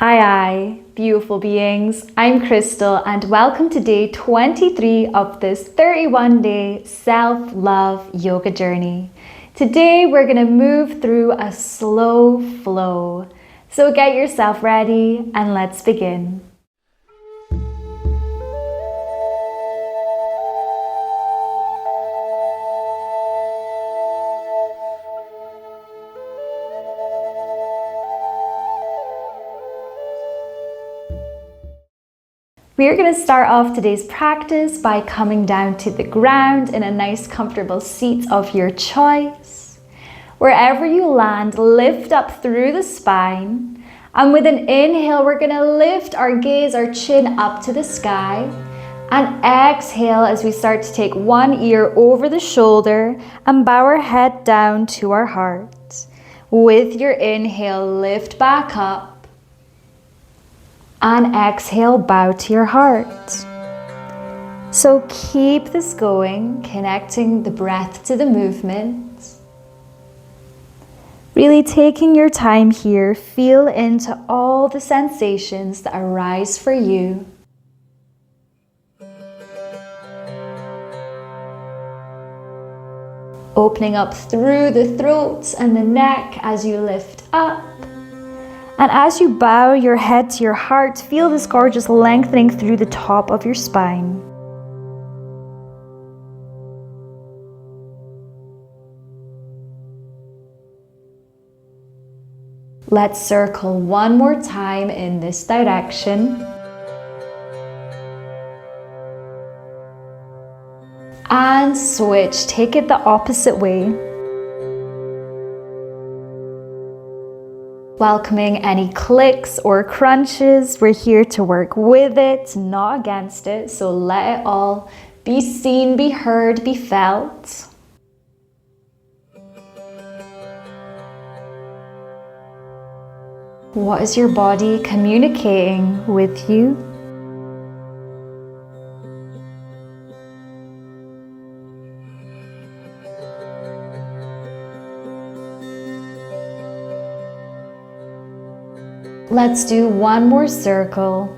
Aye, beautiful beings. I'm Crystal and welcome to day 23 of this 31-day self-love yoga journey. Today we're going to move through a slow flow. So get yourself ready and let's begin. We're going to start off today's practice by coming down to the ground in a nice comfortable seat of your choice. Wherever you land, lift up through the spine, and with an inhale we're going to lift our gaze, our chin up to the sky, and exhale as we start to take one ear over the shoulder and bow our head down to our heart. With your inhale, lift back up. And exhale, bow to your heart. So keep this going, connecting the breath to the movement. Really taking your time here, feel into all the sensations that arise for you. Opening up through the throat and the neck as you lift up. And as you bow your head to your heart, feel this gorgeous lengthening through the top of your spine. Let's circle one more time in this direction. And switch, take it the opposite way. Welcoming any clicks or crunches, we're here to work with it, not against it, so let it all be seen, be heard, be felt. What is your body communicating with you? Let's do one more circle.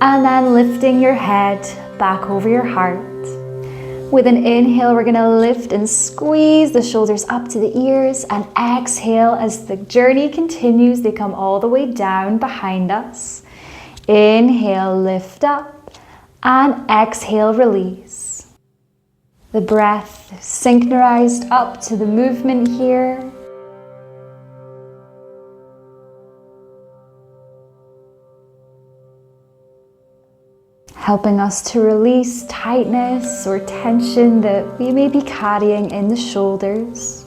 And then lifting your head back over your heart. With an inhale, we're going to lift and squeeze the shoulders up to the ears, and exhale as the journey continues. They come all the way down behind us. Inhale, lift up, and exhale, release. The breath synchronized up to the movement here. Helping us to release tightness or tension that we may be carrying in the shoulders.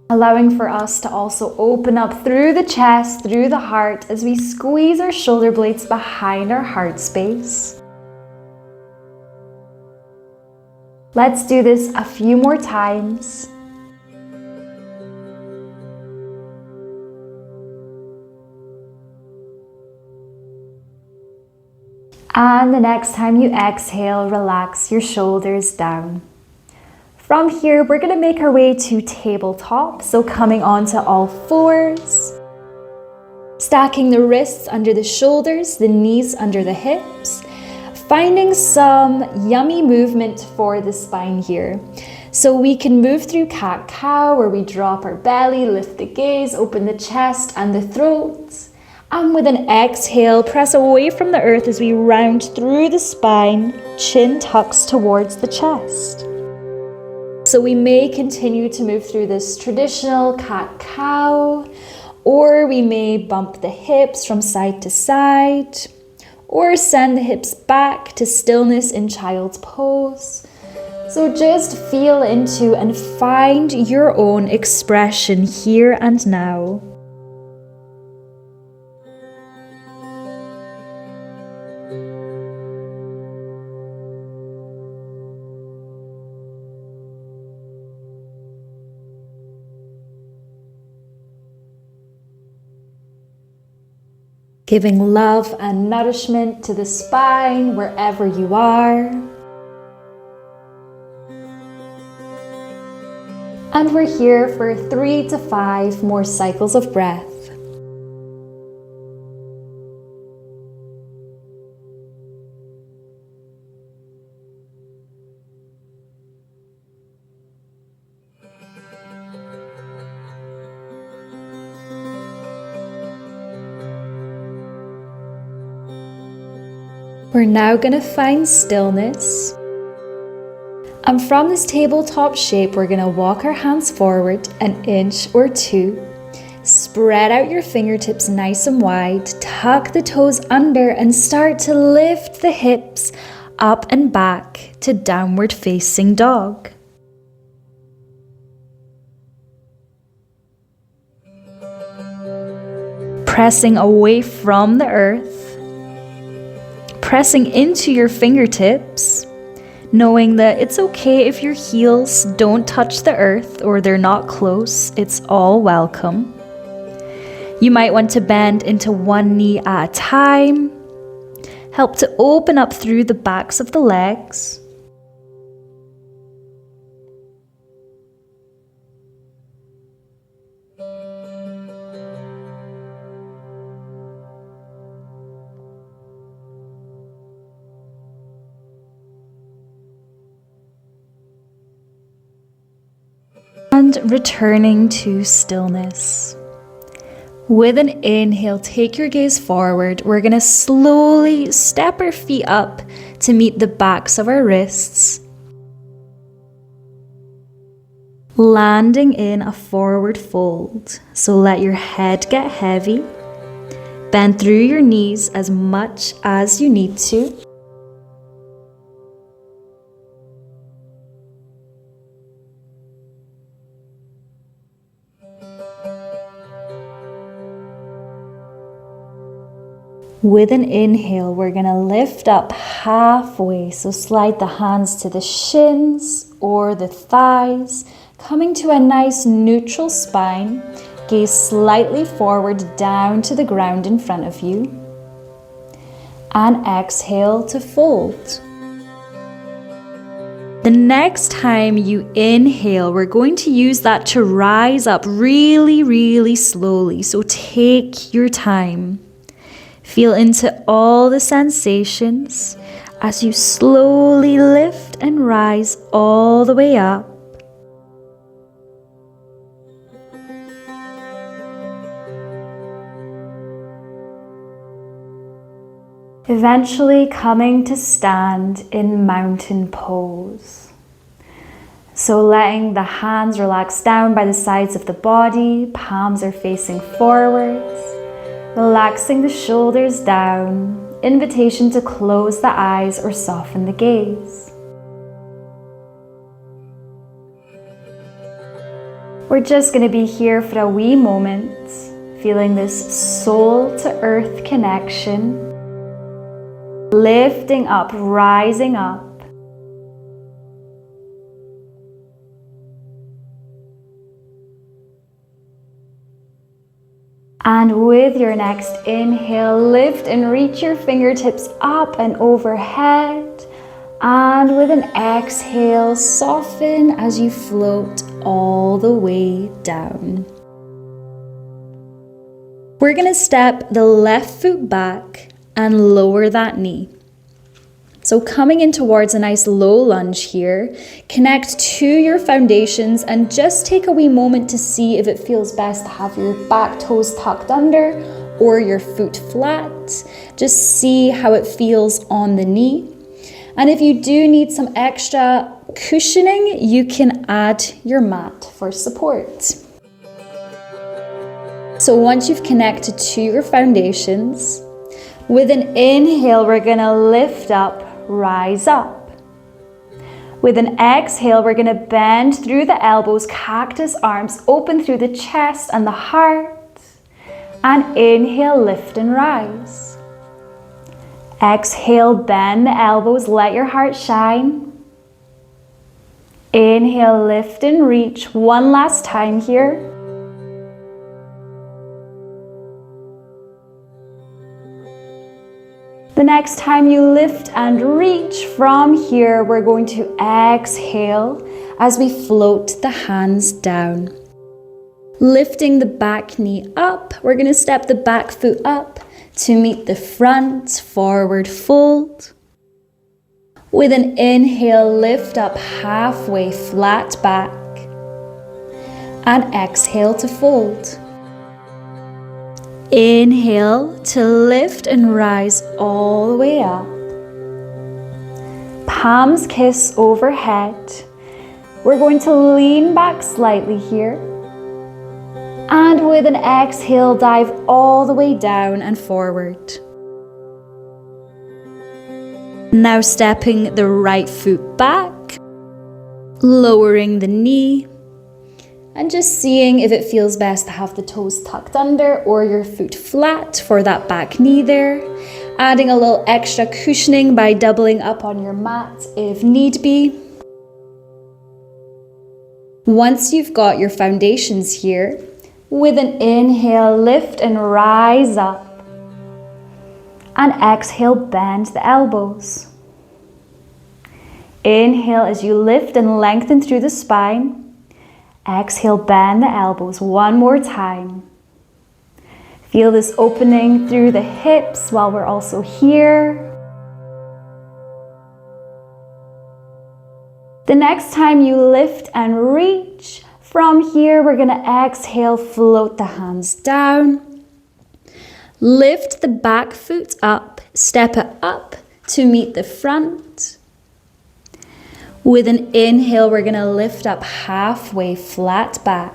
Allowing for us to also open up through the chest, through the heart, as we squeeze our shoulder blades behind our heart space. Let's do this a few more times. And the next time you exhale, relax your shoulders down. From here, we're going to make our way to tabletop, so coming onto all fours. Stacking the wrists under the shoulders, the knees under the hips. Finding some yummy movement for the spine here. So we can move through cat-cow, where we drop our belly, lift the gaze, open the chest and the throat. And with an exhale, press away from the earth as we round through the spine, chin tucks towards the chest. So we may continue to move through this traditional cat-cow, or we may bump the hips from side to side, or send the hips back to stillness in child's pose. So just feel into and find your own expression here and now. Giving love and nourishment to the spine wherever you are. And we're here for 3 to 5 more cycles of breath. We're now going to find stillness. And from this tabletop shape, we're going to walk our hands forward an inch or 2. Spread out your fingertips nice and wide. Tuck the toes under and start to lift the hips up and back to downward facing dog. Pressing away from the earth. Pressing into your fingertips, knowing that it's okay if your heels don't touch the earth or they're not close, it's all welcome. You might want to bend into one knee at a time. Help to open up through the backs of the legs. And returning to stillness. With an inhale, take your gaze forward. We're going to slowly step our feet up to meet the backs of our wrists. Landing in a forward fold. So let your head get heavy. Bend through your knees as much as you need to. With an inhale, we're going to lift up halfway. So slide the hands to the shins or the thighs, coming to a nice neutral spine. Gaze slightly forward down to the ground in front of you. And exhale to fold. The next time you inhale, we're going to use that to rise up really, really slowly. So take your time. Feel into all the sensations as you slowly lift and rise all the way up. Eventually coming to stand in mountain pose. So letting the hands relax down by the sides of the body, palms are facing forwards. Relaxing the shoulders down, invitation to close the eyes or soften the gaze. We're just going to be here for a wee moment, feeling this soul to earth connection, lifting up, rising up. And with your next inhale, lift and reach your fingertips up and overhead. And with an exhale, soften as you float all the way down. We're going to step the left foot back and lower that knee. So coming in towards a nice low lunge here, connect to your foundations and just take a wee moment to see if it feels best to have your back toes tucked under or your foot flat. Just see how it feels on the knee. And if you do need some extra cushioning, you can add your mat for support. So once you've connected to your foundations, with an inhale, we're gonna lift up, rise up. With an exhale, we're gonna bend through the elbows, cactus arms, open through the chest and the heart. And inhale, lift and rise. Exhale, bend the elbows, let your heart shine. Inhale, lift and reach. One last time here. The next time you lift and reach from here, we're going to exhale as we float the hands down. Lifting the back knee up, we're going to step the back foot up to meet the front, forward fold. With an inhale, lift up halfway, flat back. And exhale to fold. Inhale to lift and rise all the way up. Palms kiss overhead. We're going to lean back slightly here. And with an exhale, dive all the way down and forward. Now stepping the right foot back, lowering the knee, and just seeing if it feels best to have the toes tucked under or your foot flat for that back knee there. Adding a little extra cushioning by doubling up on your mat if need be. Once you've got your foundations here, with an inhale, lift and rise up. And exhale, bend the elbows. Inhale as you lift and lengthen through the spine. Exhale, bend the elbows one more time. Feel this opening through the hips while we're also here. The next time you lift and reach, from here we're going to exhale, float the hands down. Lift the back foot up, step it up to meet the front. With an inhale, we're going to lift up halfway, flat back.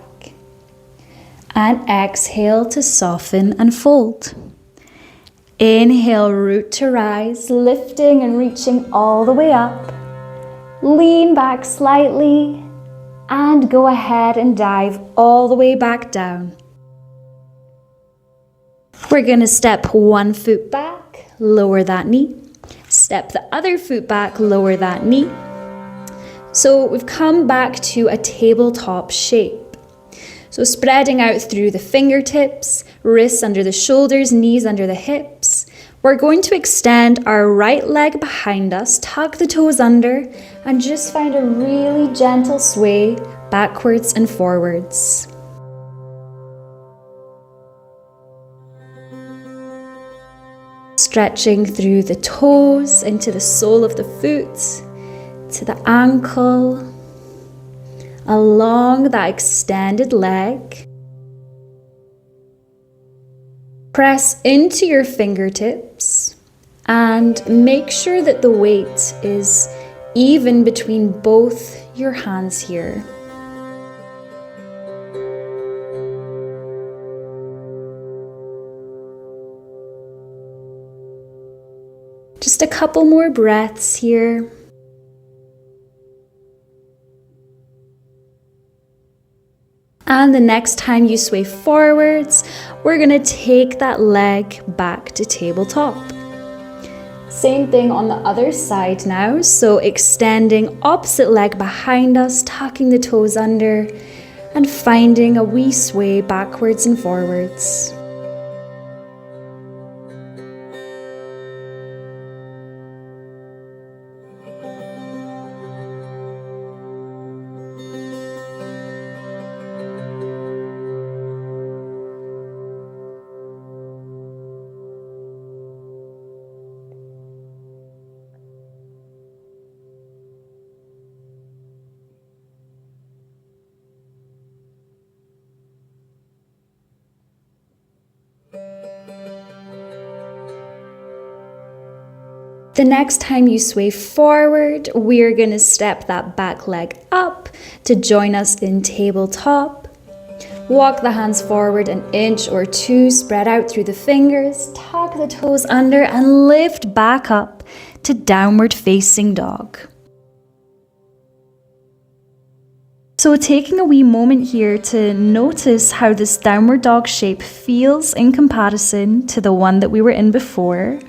And exhale to soften and fold. Inhale, root to rise, lifting and reaching all the way up. Lean back slightly and go ahead and dive all the way back down. We're going to step one foot back, lower that knee. Step the other foot back, lower that knee. So we've come back to a tabletop shape. So spreading out through the fingertips, wrists under the shoulders, knees under the hips. We're going to extend our right leg behind us, tuck the toes under, and just find a really gentle sway backwards and forwards. Stretching through the toes into the sole of the foot, to the ankle, along that extended leg. Press into your fingertips and make sure that the weight is even between both your hands here. Just a couple more breaths here. And the next time you sway forwards, we're going to take that leg back to tabletop. Same thing on the other side now. So extending opposite leg behind us, tucking the toes under, and finding a wee sway backwards and forwards. The next time you sway forward, we're going to step that back leg up to join us in tabletop. Walk the hands forward an inch or two, spread out through the fingers, tuck the toes under, and lift back up to downward facing dog. So taking a wee moment here to notice how this downward dog shape feels in comparison to the one that we were in before.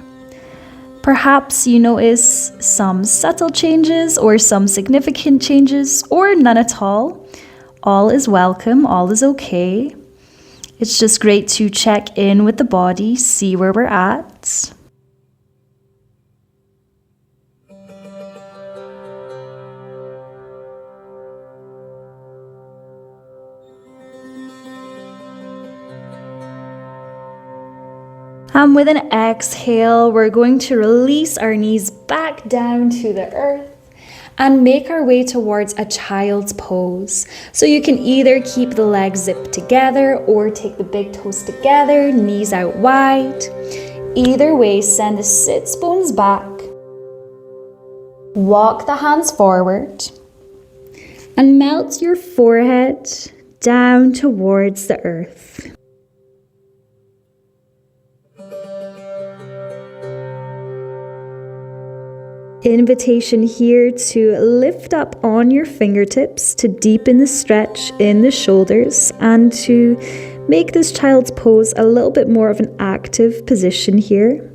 Perhaps you notice some subtle changes or some significant changes or none at all. All is welcome, all is okay. It's just great to check in with the body, see where we're at. And with an exhale, we're going to release our knees back down to the earth and make our way towards a child's pose. So you can either keep the legs zipped together or take the big toes together, knees out wide. Either way, send the sits bones back. Walk the hands forward and melt your forehead down towards the earth. Invitation here to lift up on your fingertips to deepen the stretch in the shoulders and to make this child's pose a little bit more of an active position here.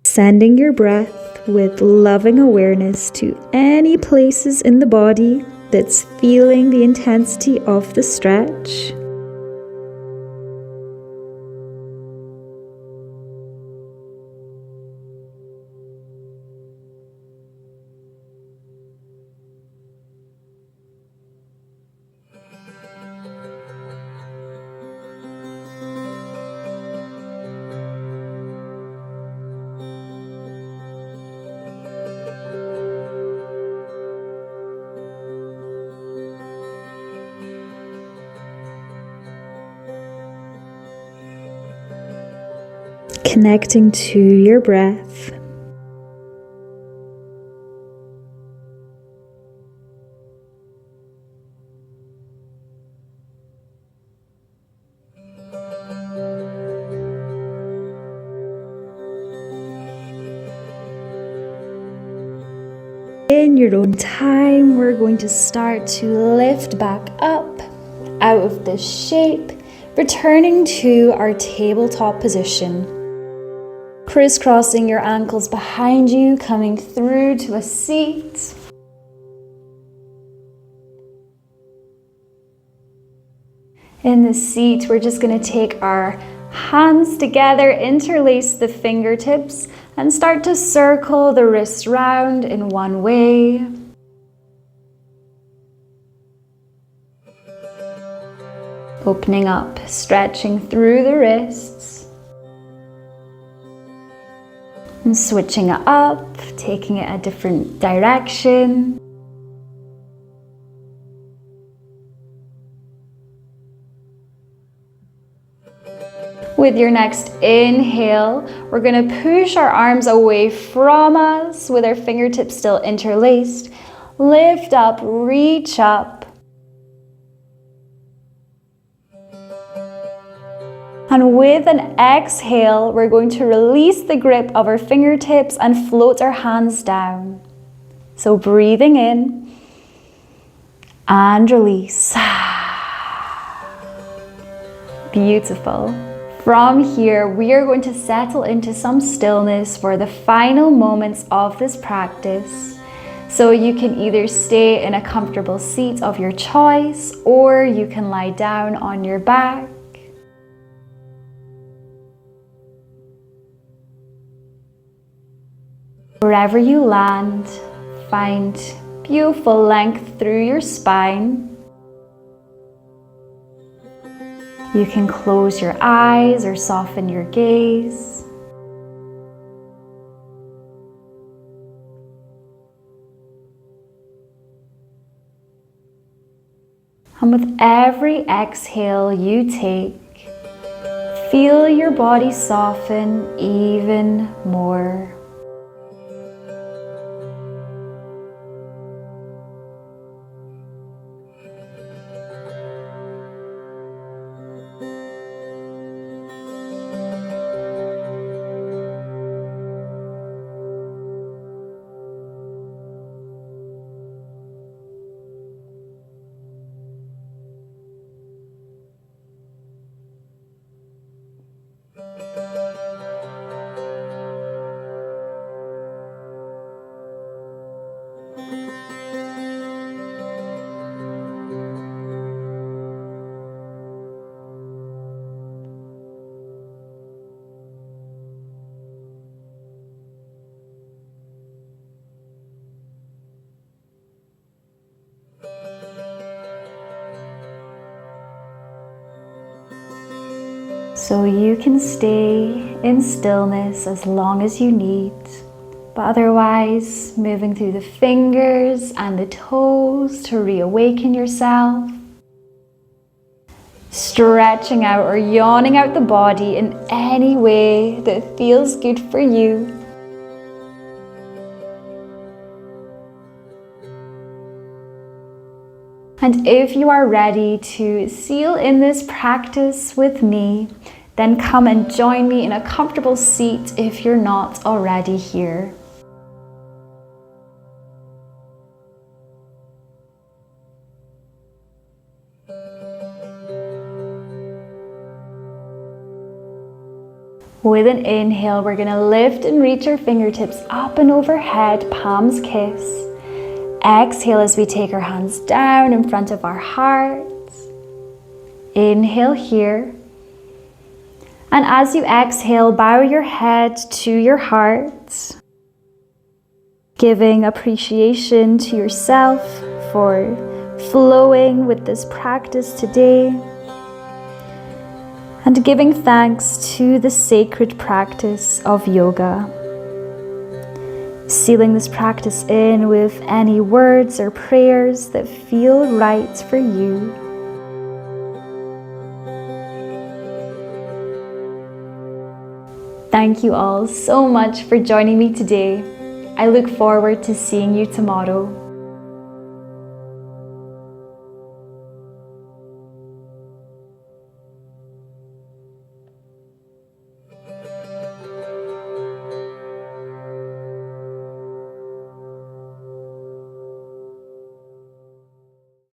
Sending your breath with loving awareness to any places in the body that's feeling the intensity of the stretch. Connecting to your breath. In your own time, we're going to start to lift back up out of this shape, returning to our tabletop position. Crisscrossing your ankles behind you, coming through to a seat. In the seat, we're just going to take our hands together, interlace the fingertips, and start to circle the wrists round in one way. Opening up, stretching through the wrists. And switching it up, taking it a different direction. With your next inhale, we're going to push our arms away from us with our fingertips still interlaced. Lift up, reach up. And with an exhale, we're going to release the grip of our fingertips and float our hands down. So breathing in and release. Beautiful. From here, we are going to settle into some stillness for the final moments of this practice. So you can either stay in a comfortable seat of your choice, or you can lie down on your back. Wherever you land, find beautiful length through your spine. You can close your eyes or soften your gaze. And with every exhale you take, feel your body soften even more. So you can stay in stillness as long as you need, but otherwise moving through the fingers and the toes to reawaken yourself. Stretching out or yawning out the body in any way that feels good for you. And if you are ready to seal in this practice with me, then come and join me in a comfortable seat if you're not already here. With an inhale, we're going to lift and reach our fingertips up and overhead, palms kiss. Exhale as we take our hands down in front of our hearts. Inhale here. And as you exhale, bow your head to your heart, giving appreciation to yourself for flowing with this practice today, and giving thanks to the sacred practice of yoga. Sealing this practice in with any words or prayers that feel right for you. Thank you all so much for joining me today. I look forward to seeing you tomorrow.